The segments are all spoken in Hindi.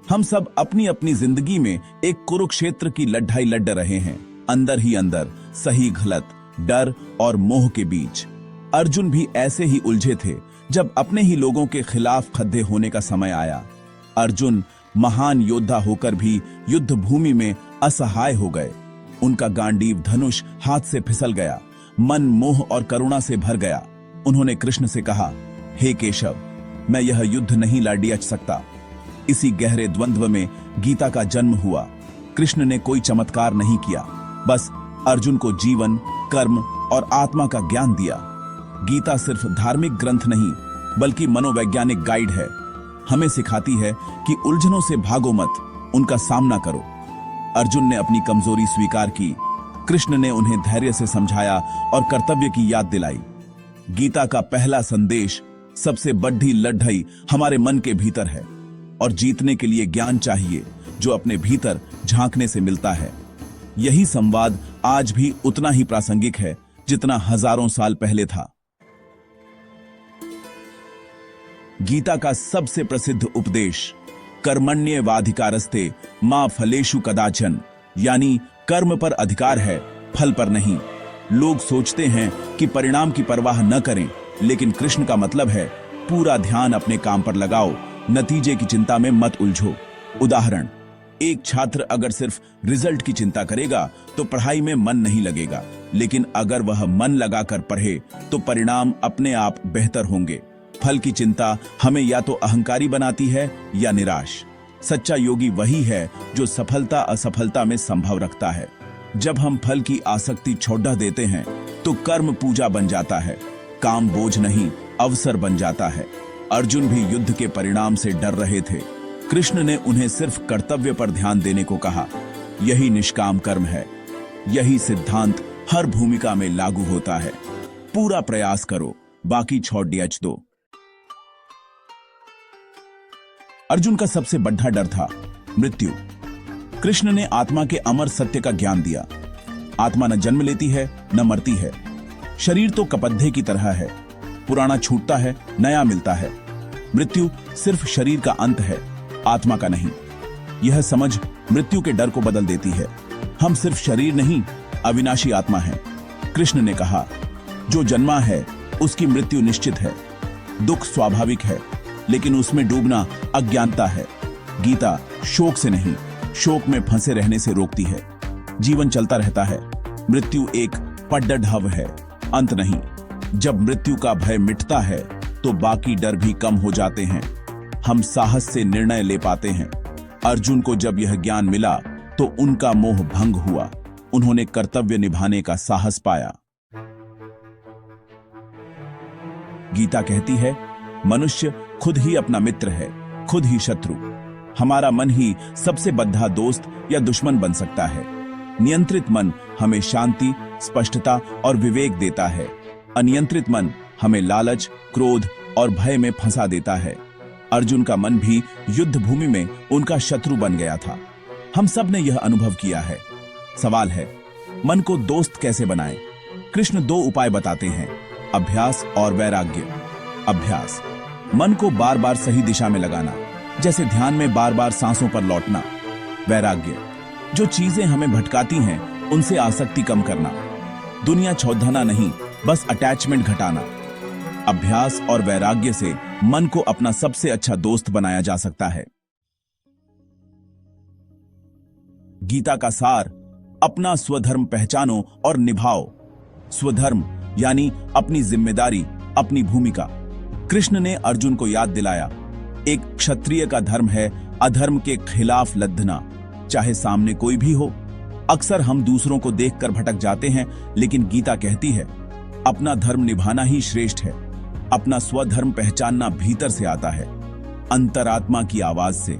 हम सब अपनी अपनी जिंदगी में एक कुरुक्षेत्र की लड़ाई लड़ रहे हैं, अंदर ही अंदर, सही गलत, डर और मोह के बीच। अर्जुन भी ऐसे ही उलझे थे जब अपने ही लोगों के खिलाफ खड़े होने का समय आया। अर्जुन महान योद्धा होकर भी युद्ध भूमि में असहाय हो गए। उनका गांडीव धनुष हाथ से फिसल गया, मन मोह और करुणा से भर गया। उन्होंने कृष्ण से कहा, हे केशव, मैं यह युद्ध नहीं लड़ सकता। इसी गहरे द्वंद्व में गीता का जन्म हुआ। कृष्ण ने कोई चमत्कार नहीं किया, बस अर्जुन को जीवन, कर्म और आत्मा का ज्ञान दिया। गीता सिर्फ धार्मिक ग्रंथ नहीं, बल्कि मनोवैज्ञानिक गाइड है। हमें सिखाती है कि उलझनों से भागो मत, उनका सामना करो। अर्जुन ने अपनी कमजोरी स्वीकार की, कृष्ण ने उन्हें धैर्य से समझाया और कर्तव्य की याद दिलाई। गीता का पहला संदेश, सबसे बड़ी लड़ाई हमारे मन के भीतर है और जीतने के लिए ज्ञान चाहिए जो अपने भीतर झांकने से मिलता है। यही संवाद आज भी उतना ही प्रासंगिक है जितना हजारों साल पहले था। गीता का सबसे प्रसिद्ध उपदेश कर्मण्येवाधिकारस्ते मा फलेषु कदाचन, यानी कर्म पर अधिकार है, फल पर नहीं। लोग सोचते हैं कि परिणाम की परवाह न करें, लेकिन कृष्ण का मतलब है पूरा ध्यान अपने काम पर लगाओ, नतीजे की चिंता में मत उलझो। उदाहरण, एक छात्र अगर सिर्फ रिजल्ट की चिंता करेगा तो पढ़ाई में मन नहीं लगेगा, लेकिन अगर वह मन लगाकर पढ़े तो परिणाम अपने आप बेहतर होंगे। फल की चिंता हमें या तो अहंकारी बनाती है या निराश। सच्चा योगी वही है जो सफलता असफलता में संभव रखता है। जब हम फल की आसक्ति छोड़ देते हैं तो कर्म पूजा बन जाता है, काम बोझ नहीं अवसर बन जाता है। अर्जुन भी युद्ध के परिणाम से डर रहे थे। कृष्ण ने उन्हें सिर्फ कर्तव्य पर ध्यान देने को कहा। यही निष्काम कर्म है। यही सिद्धांत हर भूमिका में लागू होता है। पूरा प्रयास करो, बाकी छोड़ दो। अर्जुन का सबसे बड़ा डर था मृत्यु। कृष्ण ने आत्मा के अमर सत्य का ज्ञान दिया। आत्मा न जन्म लेती है न मरती है। शरीर तो कपद्धे की तरह है, पुराना छूटता है, नया मिलता है। मृत्यु सिर्फ शरीर का अंत है, आत्मा का नहीं। यह समझ मृत्यु के डर को बदल देती है। हम सिर्फ शरीर नहीं, अविनाशी आत्मा है। कृष्ण ने कहा, जो जन्मा है उसकी मृत्यु निश्चित है। दुख स्वाभाविक है, लेकिन उसमें डूबना अज्ञानता है। गीता शोक से नहीं, शोक में फंसे रहने से रोकती है। जीवन चलता रहता है। मृत्यु एक पड्डढव है, अंत नहीं। जब मृत्यु का भय मिटता है तो बाकी डर भी कम हो जाते हैं। हम साहस से निर्णय ले पाते हैं। अर्जुन को जब यह ज्ञान मिला तो उनका मोह भंग हुआ। उन्होंने कर्तव्य निभाने का साहस पाया। गीता कहती है, मनुष्य खुद ही अपना मित्र है, खुद ही शत्रु। हमारा मन ही सबसे बद्धा दोस्त या दुश्मन बन सकता है। नियंत्रित मन हमें शांति, स्पष्टता और विवेक देता है। अनियंत्रित मन हमें लालच, क्रोध और भय में फंसा देता है। अर्जुन का मन भी युद्ध भूमि में उनका शत्रु बन गया था। हम सब ने यह अनुभव किया है। सवाल है, मन को दोस्त कैसे बनाएं? कृष्ण दो उपाय बताते हैं, अभ्यास और वैराग्य। अभ्यास, मन को बार बार सही दिशा में लगाना, जैसे ध्यान में बार बार सांसों पर लौटना। वैराग्य, जो चीजें हमें भटकाती हैं उनसे आसक्ति कम करना। दुनिया छोड़ना नहीं, बस अटैचमेंट घटाना। अभ्यास और वैराग्य से मन को अपना सबसे अच्छा दोस्त बनाया जा सकता है। गीता का सार, अपना स्वधर्म पहचानो और निभाओ। स्वधर्म यानी अपनी जिम्मेदारी, अपनी भूमिका। कृष्ण ने अर्जुन को याद दिलाया, एक क्षत्रिय का धर्म है अधर्म के खिलाफ लड़ना, चाहे सामने कोई भी हो। अक्सर हम दूसरों को देखकर भटक जाते हैं, लेकिन गीता कहती है, अपना धर्म निभाना ही श्रेष्ठ है। अपना स्वधर्म पहचानना भीतर से आता है, अंतरात्मा की आवाज से।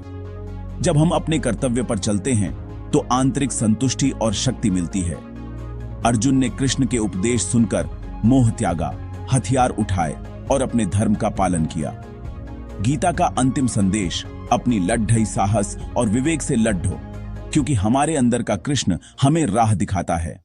जब हम अपने कर्तव्य पर चलते हैं तो आंतरिक संतुष्टि और शक्ति मिलती है। अर्जुन ने कृष्ण के उपदेश सुनकर मोह त्यागा, हथियार उठाए और अपने धर्म का पालन किया। गीता का अंतिम संदेश, अपनी लड़ाई साहस और विवेक से लड़ो, क्योंकि हमारे अंदर का कृष्ण हमें राह दिखाता है।